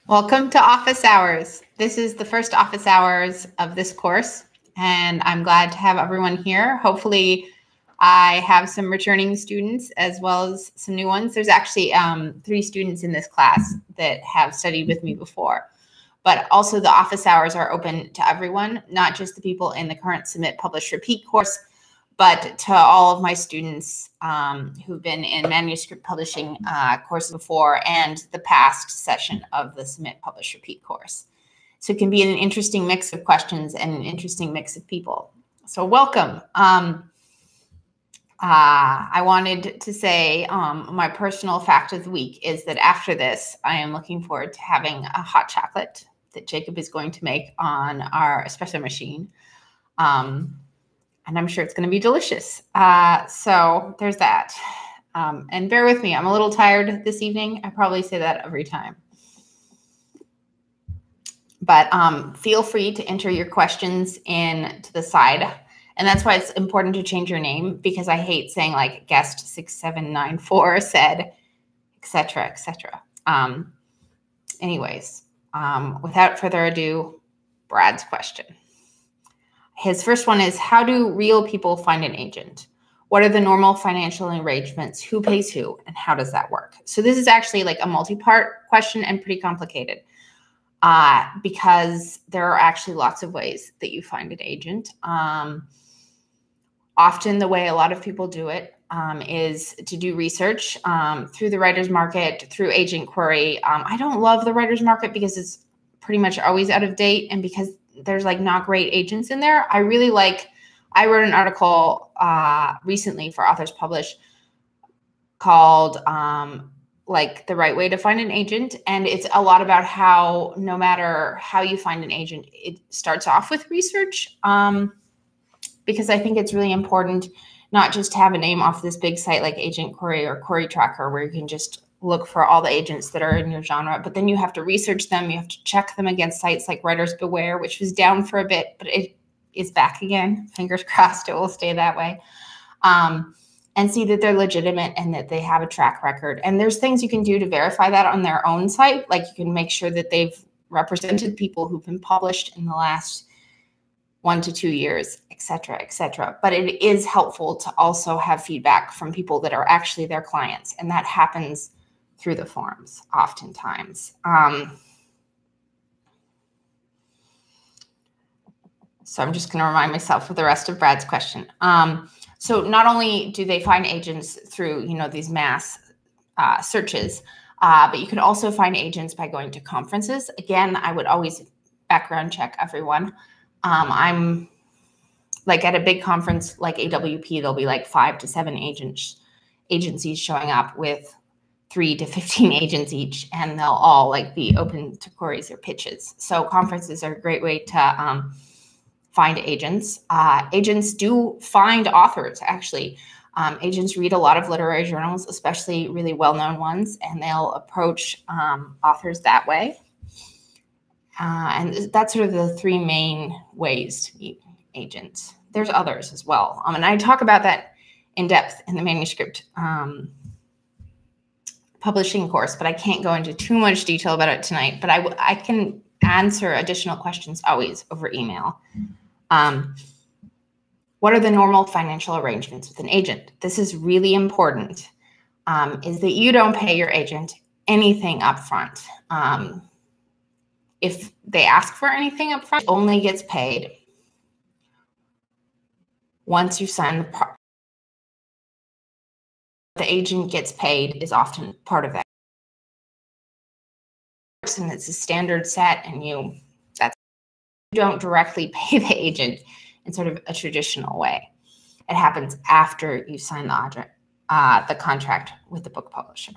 Welcome to office hours. This is the first office hours of this course, and I'm glad to have everyone here. Hopefully, I have some returning students as well as some new ones. There's actually 3 students in this class that have studied with me before, but also the office hours are open to everyone, not just the people in the current Submit, Publish, Repeat course, but to all of my students who've been in manuscript publishing courses before and the past session of the Submit, Publish, Repeat course. So it can be an interesting mix of questions and an interesting mix of people. So welcome. I wanted to say my personal fact of the week is that after this, I am looking forward to having a hot chocolate that Jacob is going to make on our espresso machine. And I'm sure it's going to be delicious. So there's that. And bear with me. I'm a little tired this evening. I probably say that every time. But feel free to enter your questions in to the side. And that's why it's important to change your name, because I hate saying like guest 6794 said, et cetera, et cetera. Anyways, without further ado, Brad's question. His first one is, how do real people find an agent? What are the normal financial arrangements? Who pays who? And how does that work? So this is actually like a multi-part question and pretty complicated because there are actually lots of ways that you find an agent. Often the way a lot of people do it is to do research through the writer's market, through agent query. I don't love the writer's market because it's pretty much always out of date, and because there's like not great agents in there. I wrote an article recently for Authors Publish called like the right way to find an agent. And it's a lot about how no matter how you find an agent, it starts off with research because I think it's really important not just to have a name off this big site like Agent Query or Query Tracker where you can just look for all the agents that are in your genre, but then you have to research them. You have to check them against sites like Writers Beware, which was down for a bit, but it is back again. Fingers crossed it will stay that way. And see that they're legitimate and that they have a track record. And there's things you can do to verify that on their own site. Like you can make sure that they've represented people who've been published in the last 1 to 2 years, et cetera, et cetera. But it is helpful to also have feedback from people that are actually their clients. And that happens through the forums oftentimes. So I'm just going to remind myself of the rest of Brad's question. So not only do they find agents through, these mass searches, but you can also find agents by going to conferences. Again, I would always background check everyone. I'm like at a big conference like AWP, there'll be like 5 to 7 agencies showing up with 3 to 15 agents each, and they'll all like be open to queries or pitches. So conferences are a great way to find agents. Agents do find authors, actually. Agents read a lot of literary journals, especially really well-known ones, and they'll approach authors that way. And that's sort of the 3 main ways to meet agents. There's others as well. And I talk about that in depth in the manuscript publishing course, but I can't go into too much detail about it tonight. But I can answer additional questions always over email. What are the normal financial arrangements with an agent? This is really important, is that you don't pay your agent anything upfront. If they ask for anything upfront, it only gets paid once you sign the agent gets paid is often part of that. And it's a standard set, and you don't directly pay the agent in sort of a traditional way. It happens after you sign the contract with the book publisher.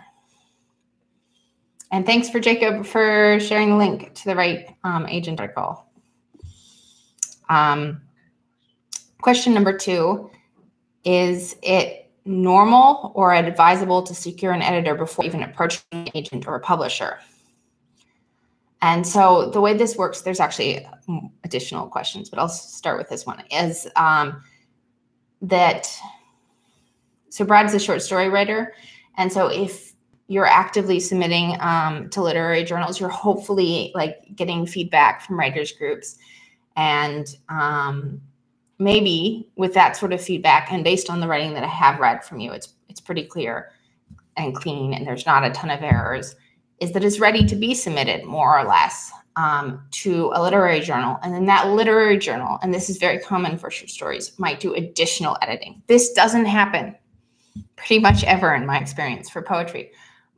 And thanks for Jacob for sharing the link to the right agent article. Question number 2, is it normal or advisable to secure an editor before even approaching an agent or a publisher? And so the way this works, there's actually additional questions, but I'll start with this one, is so Brad's a short story writer. And so if you're actively submitting to literary journals, you're hopefully like getting feedback from writers groups. And maybe with that sort of feedback and based on the writing that I have read from you, it's pretty clear and clean and there's not a ton of errors, is that it's ready to be submitted more or less to a literary journal. And then that literary journal, and this is very common for short stories, might do additional editing. This doesn't happen pretty much ever in my experience for poetry,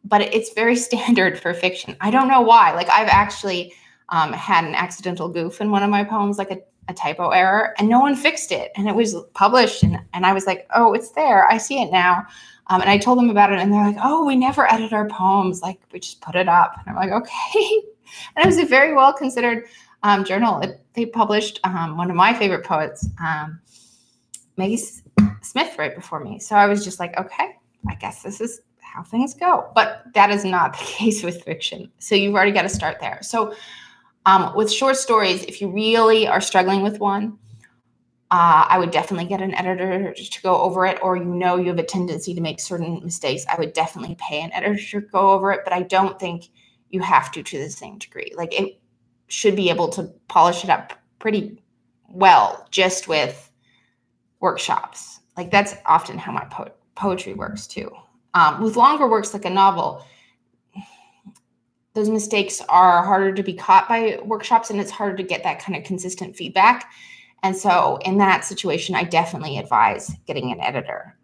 but it's very standard for fiction. I don't know why. Like I've actually had an accidental goof in one of my poems, like a typo error, and no one fixed it. And it was published and I was like, oh, it's there. I see it now. And I told them about it and they're like, oh, we never edit our poems. Like we just put it up. And I'm like, okay. And it was a very well considered journal. They published one of my favorite poets, Maggie Smith, right before me. So I was just like, okay, I guess this is how things go. But that is not the case with fiction. So you've already got to start there. So with short stories, if you really are struggling with one, I would definitely get an editor to go over it, or you have a tendency to make certain mistakes. I would definitely pay an editor to go over it, but I don't think you have to the same degree. Like it should be able to polish it up pretty well just with workshops. Like that's often how my poetry works too. With longer works like a novel, those mistakes are harder to be caught by workshops and it's harder to get that kind of consistent feedback. And so in that situation, I definitely advise getting an editor.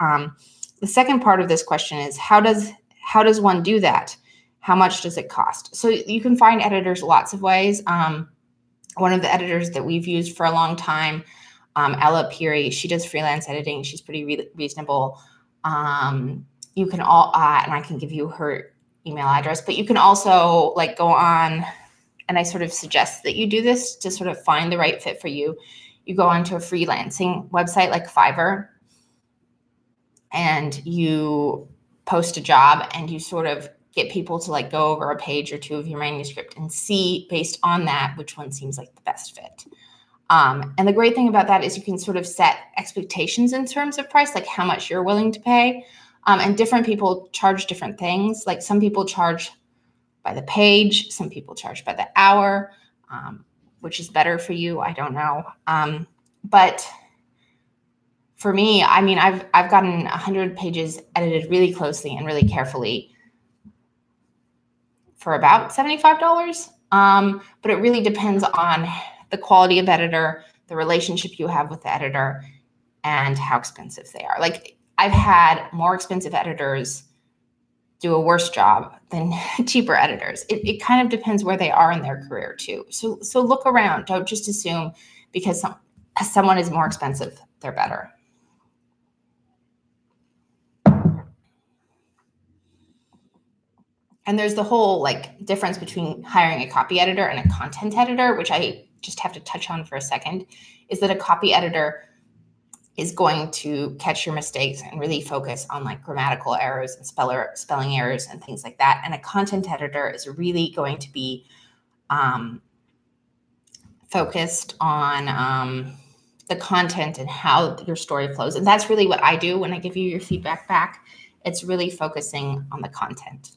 The second part of this question is how does one do that? How much does it cost? So you can find editors lots of ways. One of the editors that we've used for a long time, Ella Peary, she does freelance editing. She's pretty reasonable. You can and I can give you her email address, but you can also like go on, and I sort of suggest that you do this to sort of find the right fit for you. You go onto a freelancing website like Fiverr and you post a job and you sort of get people to like go over a page or two of your manuscript and see based on that which one seems like the best fit. And the great thing about that is you can sort of set expectations in terms of price, like how much you're willing to pay. And different people charge different things. Like some people charge by the page, some people charge by the hour, which is better for you. I don't know. But for me, I mean, I've gotten 100 pages edited really closely and really carefully for about $75. But it really depends on the quality of editor, the relationship you have with the editor, and how expensive they are. Like I've had more expensive editors do a worse job than cheaper editors. It kind of depends where they are in their career too. So look around. Don't just assume because someone is more expensive, they're better. And there's the whole like difference between hiring a copy editor and a content editor, which I just have to touch on for a second, is that a copy editor is going to catch your mistakes and really focus on like grammatical errors and spelling errors and things like that. And a content editor is really going to be focused on the content and how your story flows. And that's really what I do when I give you your feedback back. It's really focusing on the content.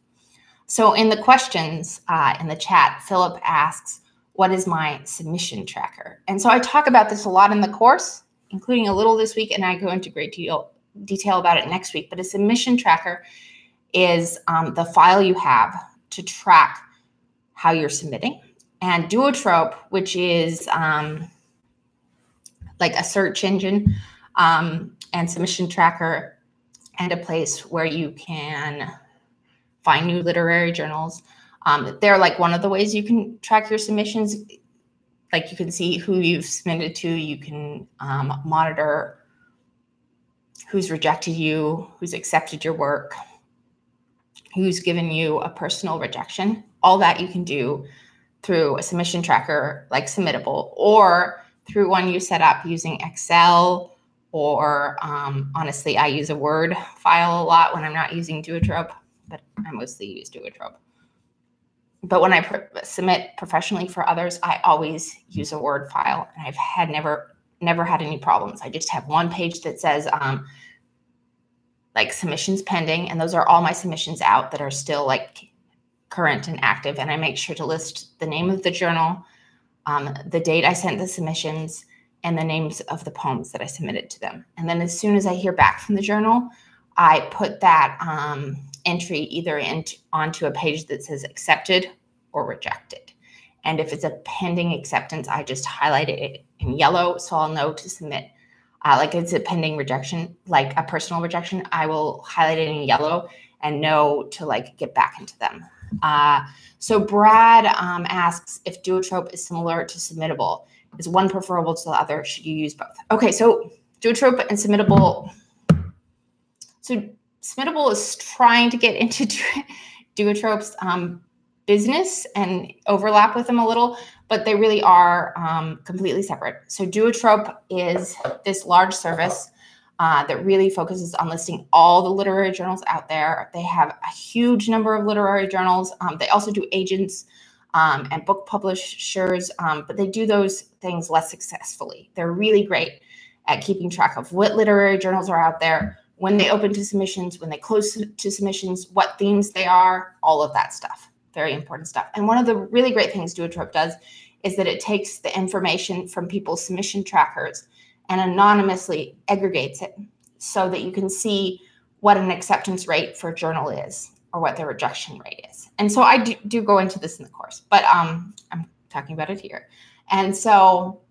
So in the questions in the chat, Philip asks, what is my submission tracker? And so I talk about this a lot in the course, including a little this week, and I go into great detail about it next week. But a submission tracker is the file you have to track how you're submitting. And Duotrope, which is like a search engine and submission tracker and a place where you can find new literary journals. They're like one of the ways you can track your submissions. Like you can see who you've submitted to, you can monitor who's rejected you, who's accepted your work, who's given you a personal rejection. All that you can do through a submission tracker like Submittable, or through one you set up using Excel, or honestly, I use a Word file a lot when I'm not using Duotrope, but I mostly use Duotrope. But when I submit professionally for others, I always use a Word file, and I've had never had any problems. I just have one page that says like submissions pending, and those are all my submissions out that are still like current and active. And I make sure to list the name of the journal, the date I sent the submissions, and the names of the poems that I submitted to them. And then as soon as I hear back from the journal, I put that entry either onto a page that says accepted or rejected. And if it's a pending acceptance, I just highlight it in yellow so I'll know to submit. Like it's a pending rejection, like a personal rejection, I will highlight it in yellow and know to like get back into them. So Brad asks if duotrope is similar to submittable. Is one preferable to the other? Should you use both? Okay, so duotrope and submittable. So submittable is trying to get into duotrope's business and overlap with them a little, but they really are completely separate. So duotrope is this large service that really focuses on listing all the literary journals out there. They have a huge number of literary journals. They also do agents and book publishers, but they do those things less successfully. They're really great at keeping track of what literary journals are out there, when they open to submissions, when they close to submissions, what themes they are, all of that stuff. Very important stuff. And one of the really great things duotrope does is that it takes the information from people's submission trackers and anonymously aggregates it so that you can see what an acceptance rate for a journal is or what their rejection rate is. And so I do go into this in the course, but I'm talking about it here. And so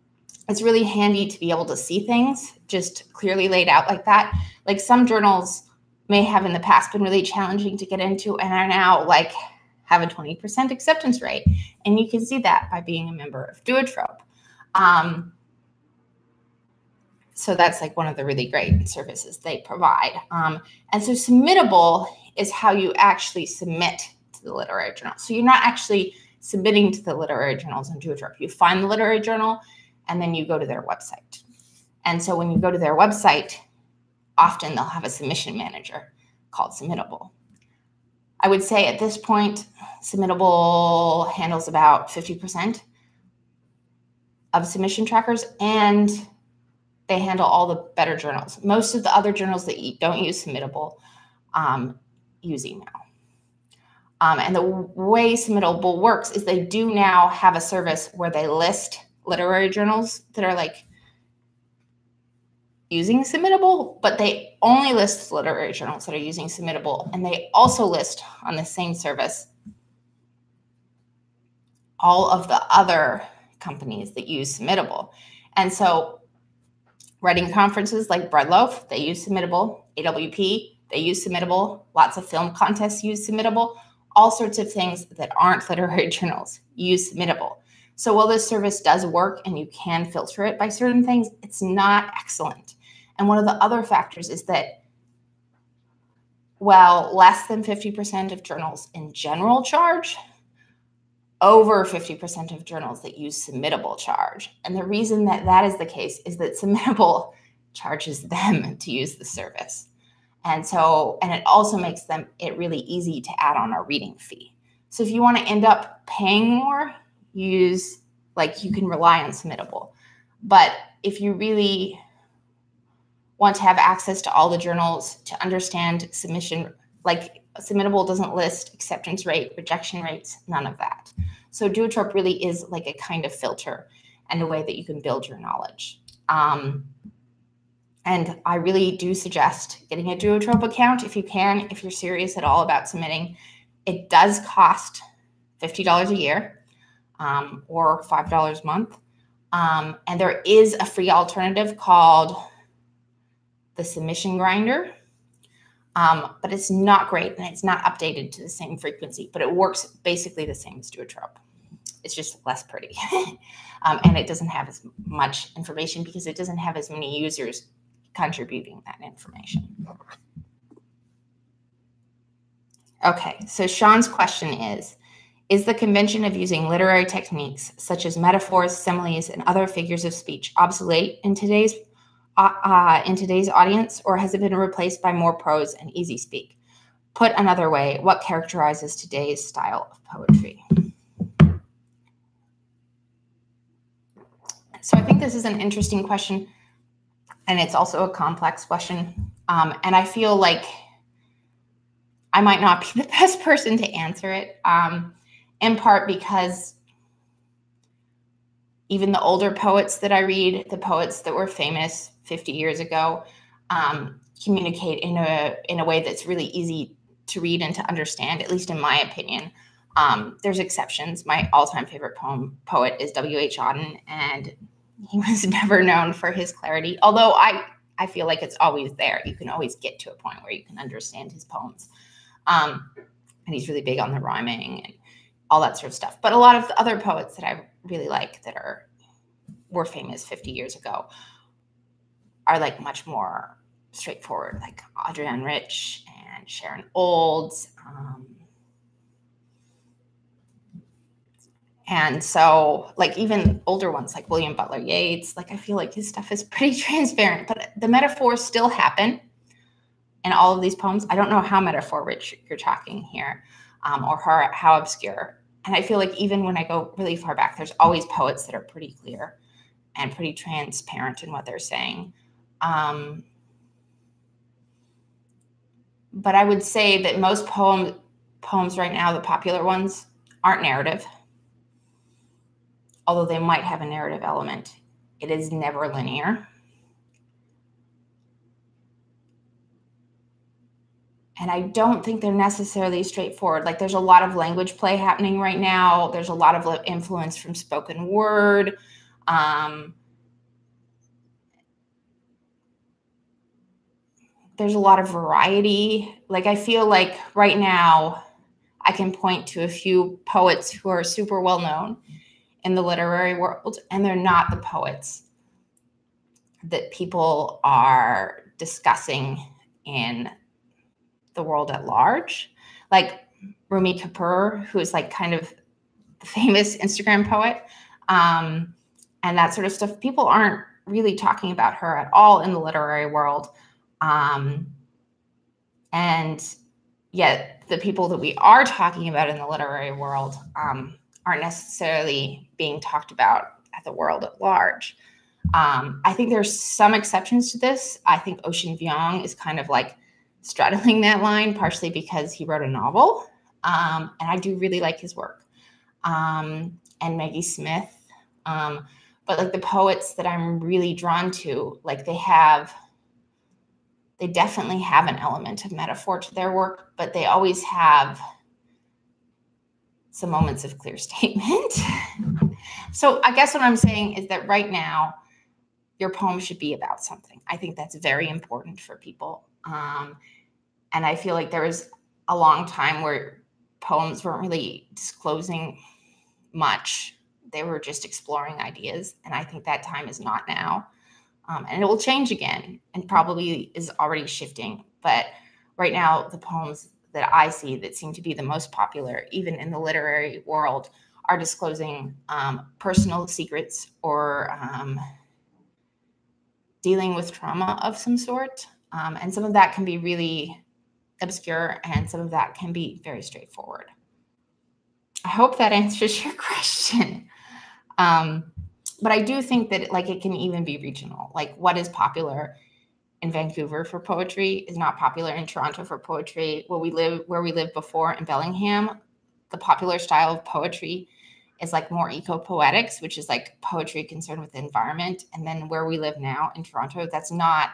it's really handy to be able to see things just clearly laid out like that. Like some journals may have in the past been really challenging to get into and are now like have a 20% acceptance rate. And you can see that by being a member of duotrope. So that's like one of the really great services they provide. And so submittable is how you actually submit to the literary journal. So you're not actually submitting to the literary journals on duotrope. You find the literary journal and then you go to their website. And so when you go to their website, often they'll have a submission manager called submittable. I would say at this point, submittable handles about 50% of submission trackers, and they handle all the better journals. Most of the other journals that don't use submittable use email. And the way submittable works is they do now have a service where they list literary journals that are like using submittable, but they only list literary journals that are using submittable. And they also list on the same service all of the other companies that use submittable. And so writing conferences like Breadloaf, they use submittable. AWP, they use submittable. Lots of film contests use submittable. All sorts of things that aren't literary journals use submittable. So while this service does work and you can filter it by certain things, it's not excellent. And one of the other factors is that while less than 50% of journals in general charge, over 50% of journals that use submittable charge. And the reason that that is the case is that submittable charges them to use the service. And it also makes it really easy to add on a reading fee. So if you want to end up paying more, you can rely on submittable. But if you really want to have access to all the journals to understand submission, like submittable doesn't list acceptance rate, rejection rates, none of that. So duotrope really is like a kind of filter and a way that you can build your knowledge. And I really do suggest getting a duotrope account if you can, if you're serious at all about submitting. It does cost $50 a year or $5 a month. And there is a free alternative called the Submission Grinder. But it's not great and it's not updated to the same frequency, but it works basically the same as duotrope. It's just less pretty. And it doesn't have as much information because it doesn't have as many users contributing that information. Okay, so Sean's question is the convention of using literary techniques such as metaphors, similes, and other figures of speech obsolete in today's audience, or has it been replaced by more prose and easy speak? Put another way, what characterizes today's style of poetry? So I think this is an interesting question, and it's also a complex question. And I feel like I might not be the best person to answer it, in part because even the older poets that I read, the poets that were famous 50 years ago, communicate in a way that's really easy to read and to understand, at least in my opinion. There's exceptions. My all-time favorite poet is W.H. Auden, and he was never known for his clarity, although I feel like it's always there. You can always get to a point where you can understand his poems. And he's really big on the rhyming and all that sort of stuff. But a lot of the other poets that I really like that were famous 50 years ago are like much more straightforward, like Adrienne Rich and Sharon Olds. And so like even older ones like William Butler Yeats, like I feel like his stuff is pretty transparent, but the metaphors still happen in all of these poems. I don't know how metaphor rich you're talking here, or how obscure. And I feel like even when I go really far back, there's always poets that are pretty clear and pretty transparent in what they're saying. But I would say that most poems right now, the popular ones, aren't narrative. Although they might have a narrative element, it is never linear. And I don't think they're necessarily straightforward. Like there's a lot of language play happening right now. There's a lot of influence from spoken word. There's a lot of variety. Like I feel like right now I can point to a few poets who are super well known in the literary world, and they're not the poets that people are discussing in the world at large. Like Rumi Kapoor, who is like kind of the famous Instagram poet, and that sort of stuff. People aren't really talking about her at all in the literary world. And yet the people that we are talking about in the literary world aren't necessarily being talked about at the world at large. I think there's some exceptions to this. I think Ocean Vuong is kind of like straddling that line, partially because he wrote a novel, and I do really like his work. And Maggie Smith. But like the poets that I'm really drawn to, like they definitely have an element of metaphor to their work, but they always have some moments of clear statement. So I guess what I'm saying is that right now, your poem should be about something. I think that's very important for people. And I feel like there was a long time where poems weren't really disclosing much. They were just exploring ideas. And I think that time is not now. And it will change again and probably is already shifting. But right now, the poems that I see that seem to be the most popular, even in the literary world, are disclosing personal secrets or dealing with trauma of some sort. And some of that can be really obscure, and some of that can be very straightforward. I hope that answers your question. But I do think that it can even be regional. Like what is popular in Vancouver for poetry is not popular in Toronto for poetry. Where we lived before in Bellingham, the popular style of poetry is like more eco-poetics, which is like poetry concerned with the environment. And then where we live now in Toronto, that's not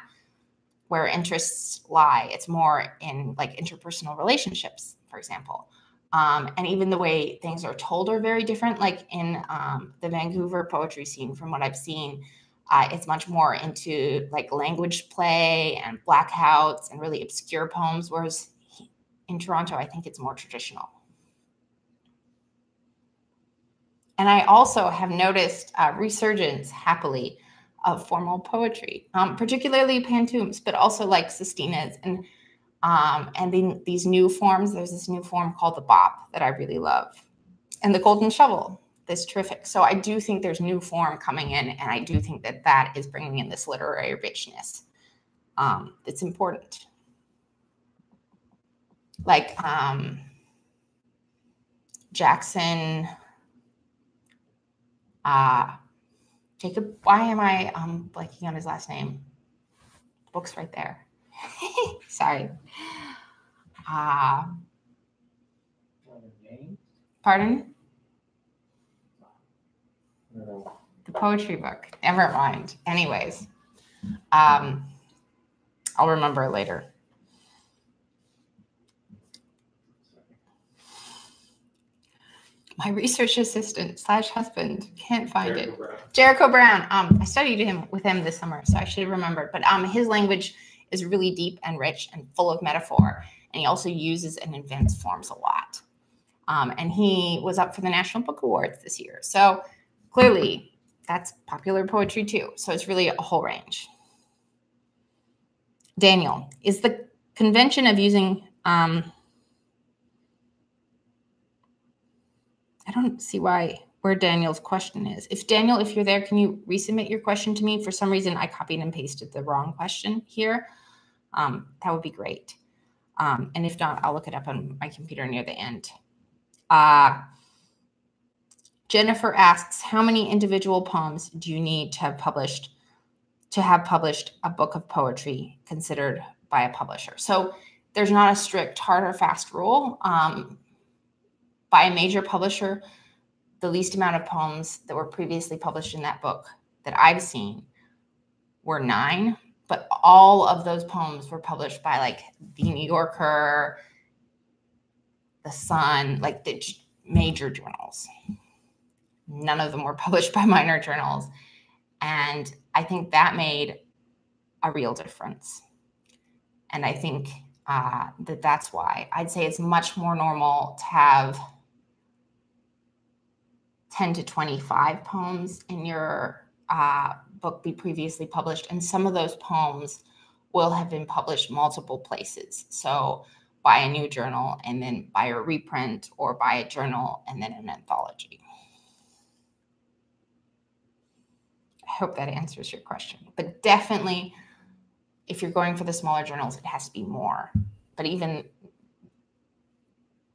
where interests lie. It's more in like interpersonal relationships, for example. And even the way things are told are very different. Like in the Vancouver poetry scene, from what I've seen, it's much more into like language play and blackouts and really obscure poems, whereas in Toronto, I think it's more traditional. And I also have noticed a resurgence, happily, of formal poetry, particularly pantoums, but also like sestinas and then these new forms. There's this new form called the bop that I really love, and the golden shovel that's terrific. So I do think there's new form coming in, and I do think that that is bringing in this literary richness that's important. Like Jackson, Jacob, why am I blanking on his last name? The book's right there. Sorry. Pardon? The poetry book. Never mind. Anyways, I'll remember it later. My research assistant / husband can't find it. Jericho Brown. I studied with him this summer, so I should have remembered. But his language is really deep and rich and full of metaphor, and he also uses and invents forms a lot. And he was up for the National Book Awards this year. So clearly, that's popular poetry too. So it's really a whole range. Daniel, is the convention of using I don't see where Daniel's question is. Daniel, if you're there, can you resubmit your question to me? For some reason, I copied and pasted the wrong question here. That would be great. And if not, I'll look it up on my computer near the end. Jennifer asks, how many individual poems do you need to have published a book of poetry considered by a publisher? So there's not a strict hard or fast rule. By a major publisher, the least amount of poems that were previously published in that book that I've seen were 9, but all of those poems were published by like the New Yorker, the Sun, like the major journals. None of them were published by minor journals. And I think that made a real difference. And I think that's why I'd say it's much more normal to have 10 to 25 poems in your book be previously published. And some of those poems will have been published multiple places. So by a new journal and then by a reprint, or by a journal and then an anthology. I hope that answers your question. But definitely, if you're going for the smaller journals, it has to be more. But even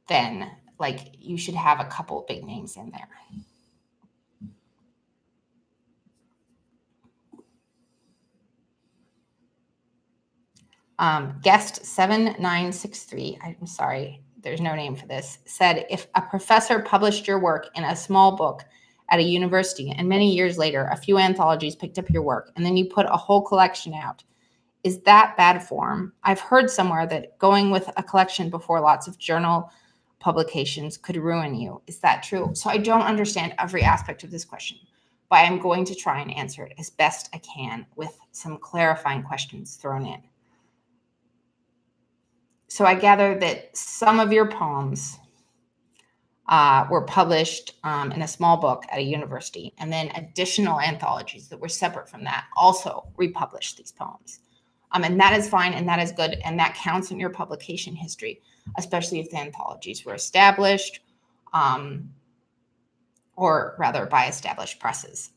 then, like, you should have a couple of big names in there. Guest 7963, I'm sorry, there's no name for this, said, if a professor published your work in a small book at a university and many years later, a few anthologies picked up your work and then you put a whole collection out, is that bad form? I've heard somewhere that going with a collection before lots of journal publications could ruin you. Is that true? So I don't understand every aspect of this question, but I'm going to try and answer it as best I can with some clarifying questions thrown in. So I gather that some of your poems were published in a small book at a university, and then additional anthologies that were separate from that also republished these poems. And that is fine, and that is good, and that counts in your publication history, especially if the anthologies were established, or rather by established presses.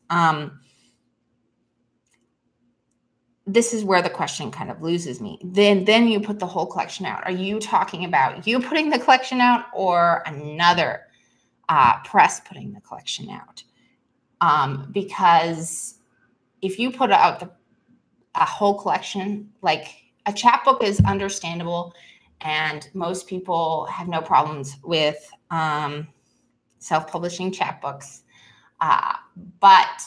This is where the question kind of loses me. Then you put the whole collection out. Are you talking about you putting the collection out, or another press putting the collection out? Because if you put out a whole collection, like a chapbook is understandable, and most people have no problems with self-publishing chapbooks. But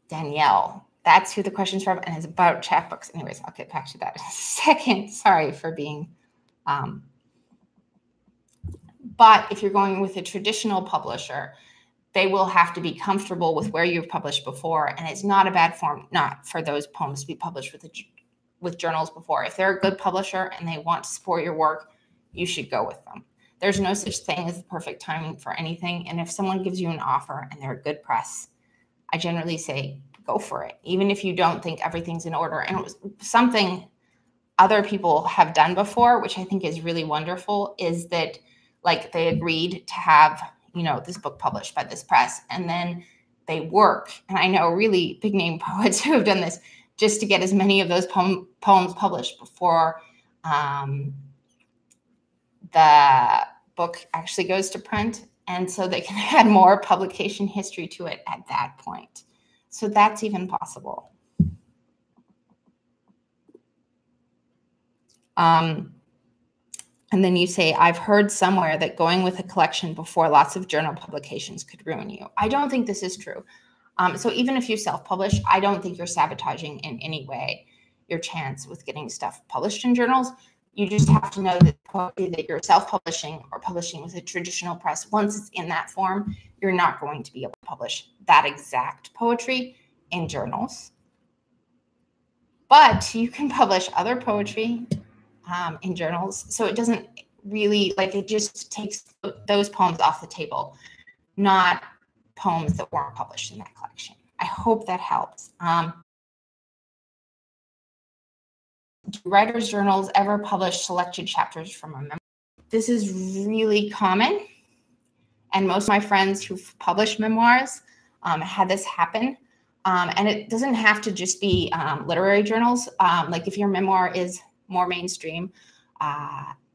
Danielle, that's who the question's from, and it's about chapbooks. Anyways, I'll get back to that in a second. Sorry for being... But if you're going with a traditional publisher, they will have to be comfortable with where you've published before, and it's not a bad form not for those poems to be published with journals before. If they're a good publisher and they want to support your work, you should go with them. There's no such thing as the perfect timing for anything, and if someone gives you an offer and they're a good press, I generally say go for it, even if you don't think everything's in order. And it was something other people have done before, which I think is really wonderful, is that like they agreed to have, you know, this book published by this press, and then they work. And I know really big name poets who have done this just to get as many of those poems published before the book actually goes to print. And so they can add more publication history to it at that point. So that's even possible. And then you say, I've heard somewhere that going with a collection before lots of journal publications could ruin you. I don't think this is true. So even if you self-publish, I don't think you're sabotaging in any way your chance with getting stuff published in journals. You just have to know that poetry that you're self-publishing or publishing with a traditional press, once it's in that form, you're not going to be able to publish that exact poetry in journals. But you can publish other poetry in journals. So it doesn't really, like, it just takes those poems off the table, not poems that weren't published in that collection. I hope that helps. Do writers' journals ever publish selected chapters from a memoir? This is really common. And most of my friends who've published memoirs had this happen. And it doesn't have to just be literary journals. Like if your memoir is more mainstream,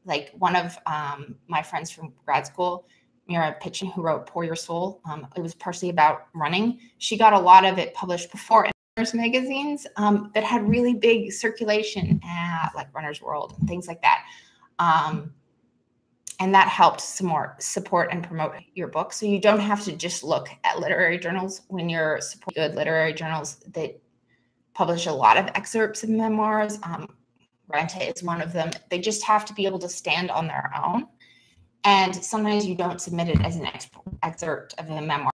like one of my friends from grad school, Mira Pitchen, who wrote Pour Your Soul, it was partially about running. She got a lot of it published before magazines that had really big circulation, like Runner's World and things like that. And that helped some more support and promote your book. So you don't have to just look at literary journals when you're supporting good literary journals that publish a lot of excerpts of memoirs. Renta is one of them. They just have to be able to stand on their own. And sometimes you don't submit it as an excerpt of a memoir,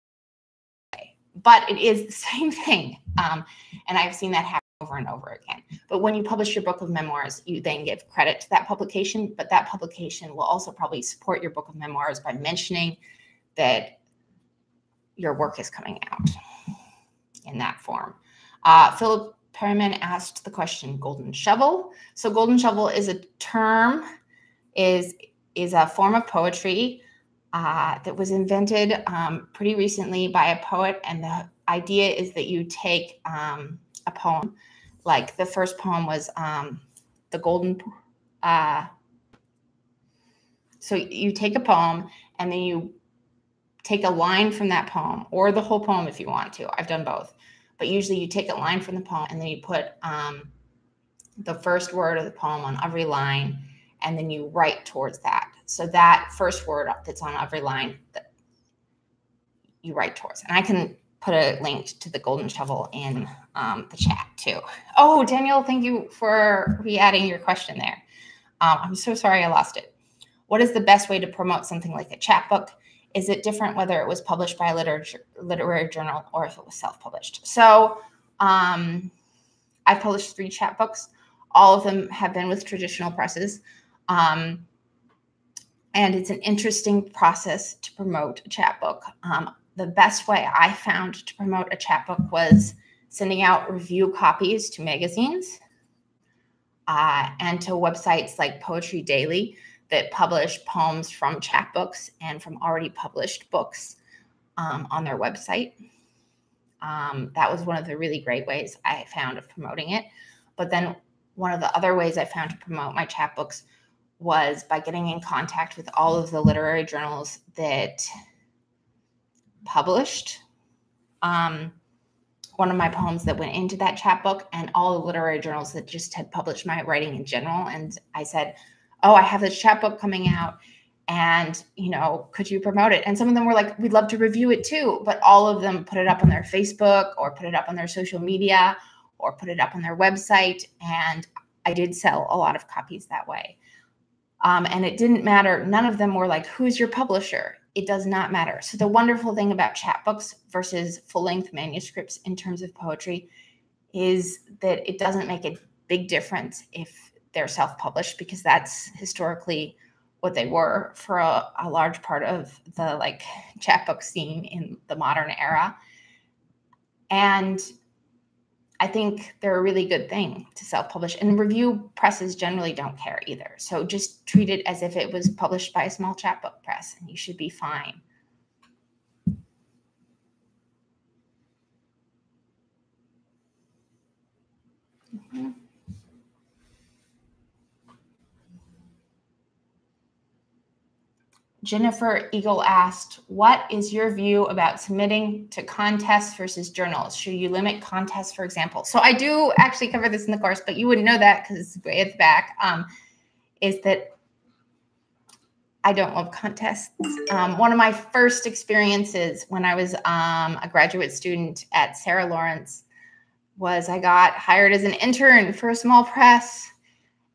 but it is the same thing. And I've seen that happen over and over again. But when you publish your book of memoirs, you then give credit to that publication, but that publication will also probably support your book of memoirs by mentioning that your work is coming out in that form. Philip Perriman asked the question, golden shovel. So golden shovel is a term, is a form of poetry that was invented pretty recently by a poet. And the idea is that you take a poem, like the first poem was the golden, so you take a poem and then you take a line from that poem, or the whole poem if you want to. I've done both. But usually you take a line from the poem and then you put the first word of the poem on every line, and then you write towards that. So that first word that's on every line that you write towards. And I can put a link to the golden shovel in the chat too. Oh, Daniel, thank you for re-adding your question there. I'm so sorry I lost it. What is the best way to promote something like a chapbook? Is it different whether it was published by a literary journal or if it was self-published? So I've published 3 chapbooks. All of them have been with traditional presses. And it's an interesting process to promote a chapbook. The best way I found to promote a chapbook was sending out review copies to magazines and to websites like Poetry Daily that publish poems from chapbooks and from already published books on their website. That was one of the really great ways I found of promoting it. But then one of the other ways I found to promote my chapbooks was by getting in contact with all of the literary journals that published one of my poems that went into that chapbook, and all the literary journals that just had published my writing in general. And I said, oh, I have this chapbook coming out, and, you know, could you promote it? And some of them were like, we'd love to review it too. But all of them put it up on their Facebook or put it up on their social media or put it up on their website. And I did sell a lot of copies that way. And it didn't matter. None of them were like, who's your publisher? It does not matter. So the wonderful thing about chapbooks versus full-length manuscripts in terms of poetry is that it doesn't make a big difference if they're self-published, because that's historically what they were for a large part of the like chapbook scene in the modern era. And I think they're a really good thing to self-publish, and review presses generally don't care either. So just treat it as if it was published by a small chapbook press and you should be fine. Mm-hmm. Jennifer Eagle asked, what is your view about submitting to contests versus journals? Should you limit contests, for example? So I do actually cover this in the course, but you wouldn't know that because it's way at the back. is that I don't love contests. One of my first experiences when I was a graduate student at Sarah Lawrence was I got hired as an intern for a small press.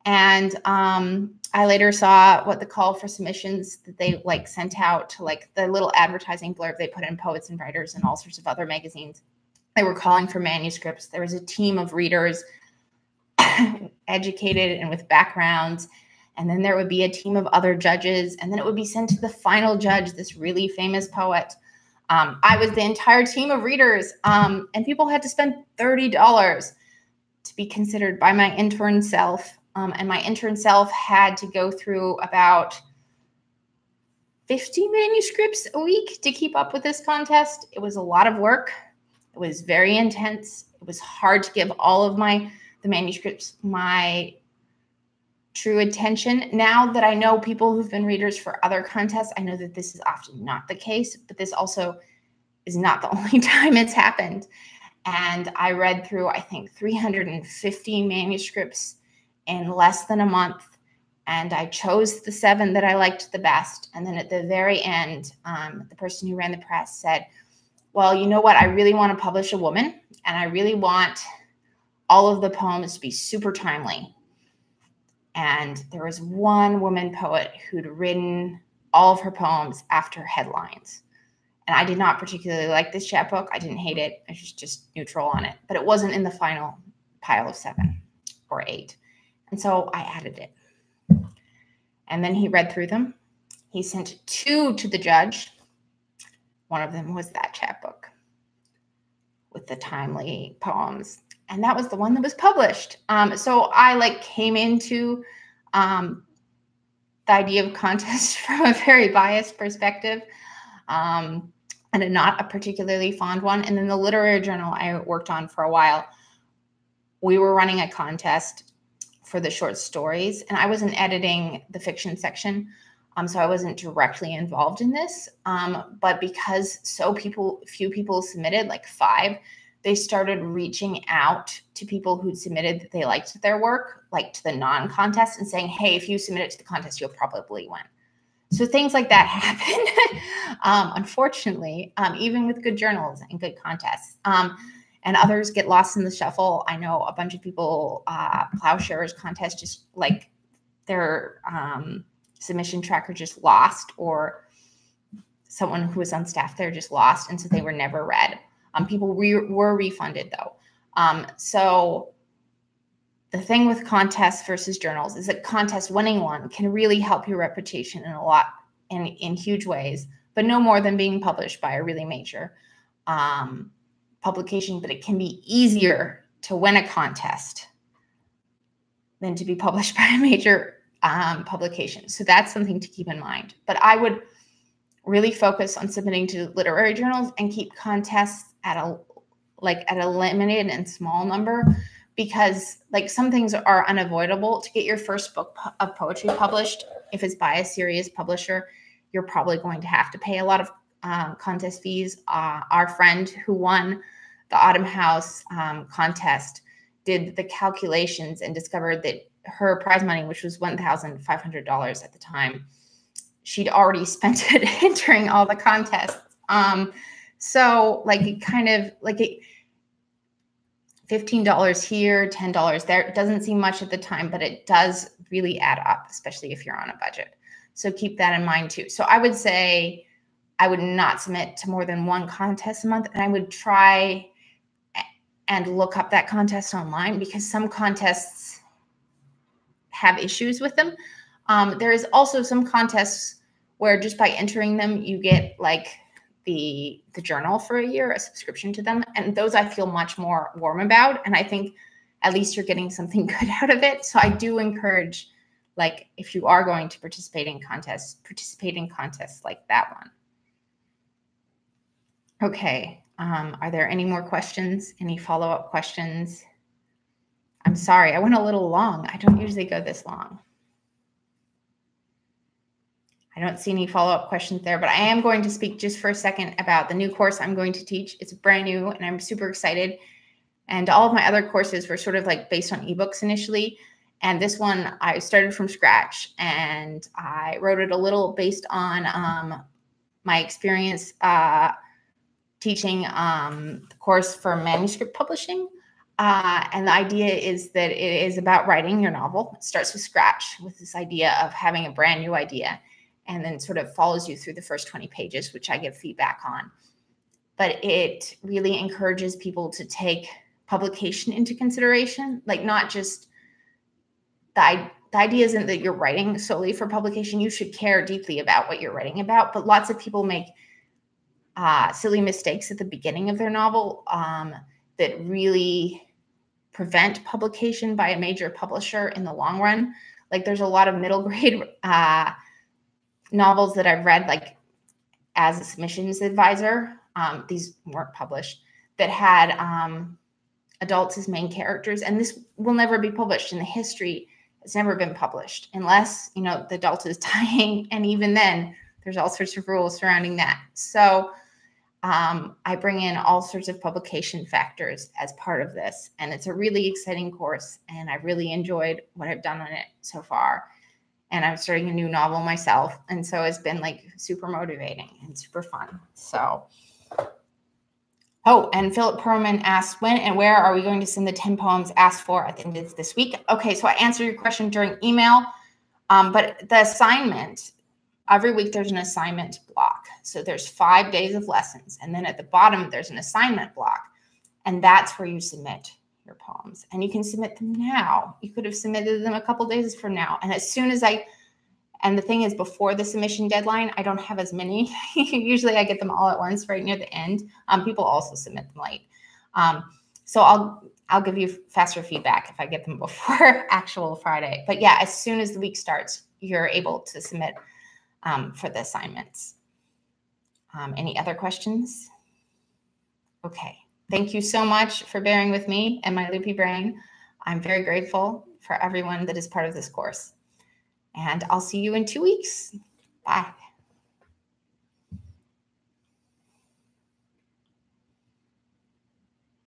And I later saw what the call for submissions that they like sent out to like the little advertising blurb they put in Poets and Writers and all sorts of other magazines. They were calling for manuscripts. There was a team of readers, educated and with backgrounds. And then there would be a team of other judges. And then it would be sent to the final judge, this really famous poet. I was the entire team of readers. And people had to spend $30 to be considered by my intern self. And my intern self had to go through about 50 manuscripts a week to keep up with this contest. It was a lot of work. It was very intense. It was hard to give all of the manuscripts my true attention. Now that I know people who've been readers for other contests, I know that this is often not the case, but this also is not the only time it's happened. And I read through, I think, 350 manuscripts in less than a month. And I chose the 7 that I liked the best. And then at the very end, the person who ran the press said, well, you know what? I really want to publish a woman, and I really want all of the poems to be super timely. And there was one woman poet who'd written all of her poems after headlines. And I did not particularly like this chapbook. I didn't hate it. I was just neutral on it. But it wasn't in the final pile of 7 or 8. And so I added it. And then he read through them. He sent 2 to the judge. One of them was that chapbook with the timely poems. And that was the one that was published. So I came into the idea of contests from a very biased perspective, and not a particularly fond one. And then the literary journal I worked on for a while, we were running a contest for the short stories, and I wasn't editing the fiction section. So I wasn't directly involved in this. But because few people submitted, like 5, they started reaching out to people who'd submitted that they liked their work, like to the non-contest, and saying, hey, if you submit it to the contest, you'll probably win. So things like that happen, unfortunately, even with good journals and good contests. And others get lost in the shuffle. I know a bunch of people, Plowshares contest, just like their submission tracker just lost, or someone who was on staff there just lost, and so they were never read. People were refunded though. So the thing with contests versus journals is that contest winning one can really help your reputation in huge ways, but no more than being published by a really major publication. But it can be easier to win a contest than to be published by a major publication. So that's something to keep in mind. But I would really focus on submitting to literary journals and keep contests at a limited and small number, because some things are unavoidable. To get your first book of poetry published, if it's by a serious publisher, you're probably going to have to pay a lot of contest fees. Our friend who won the Autumn House contest did the calculations and discovered that her prize money, which was $1,500 at the time, she'd already spent it entering all the contests. So it kind of $15 here, $10 there. It doesn't seem much at the time, but it does really add up, especially if you're on a budget. So keep that in mind too. So I would say I would not submit to more than 1 contest a month, and I would try and look up that contest online, because some contests have issues with them. There is also some contests where just by entering them, you get the journal for a year, a subscription to them. And those I feel much more warm about. And I think at least you're getting something good out of it. So I do encourage, if you are going to participate in contests like that one. Okay. Are there any more questions? Any follow-up questions? I'm sorry, I went a little long. I don't usually go this long. I don't see any follow-up questions there, but I am going to speak just for a second about the new course I'm going to teach. It's brand new and I'm super excited. And all of my other courses were sort of based on ebooks initially. And this one, I started from scratch, and I wrote it a little based on my experience teaching the course for manuscript publishing. And the idea is that it is about writing your novel. It starts with scratch with this idea of having a brand new idea, and then sort of follows you through the first 20 pages, which I give feedback on. But it really encourages people to take publication into consideration, like not just the idea isn't that you're writing solely for publication. You should care deeply about what you're writing about, but lots of people make silly mistakes at the beginning of their novel that really prevent publication by a major publisher in the long run. Like there's a lot of middle grade novels that I've read, like as a submissions advisor, these weren't published, that had adults as main characters, and this will never be published in the history. It's never been published unless, you know, the adult is dying, and even then there's all sorts of rules surrounding that. So I bring in all sorts of publication factors as part of this, and it's a really exciting course, and I really enjoyed what I've done on it so far. And I'm starting a new novel myself, and so it's been like super motivating and super fun. So, oh, and Philip Perlman asked, when and where are we going to send the 10 poems asked for? I think it's this week. Okay, so I answered your question during email, but the assignment, every week there's an assignment block. So there's 5 days of lessons. And then at the bottom, there's an assignment block. And that's where you submit your poems. And you can submit them now. You could have submitted them a couple days from now. And as soon as and the thing is, before the submission deadline, I don't have as many. Usually I get them all at once right near the end. People also submit them late. So I'll give you faster feedback if I get them before actual Friday. But yeah, as soon as the week starts, you're able to submit for the assignments. Any other questions? Okay. Thank you so much for bearing with me and my loopy brain. I'm very grateful for everyone that is part of this course. And I'll see you in 2 weeks. Bye.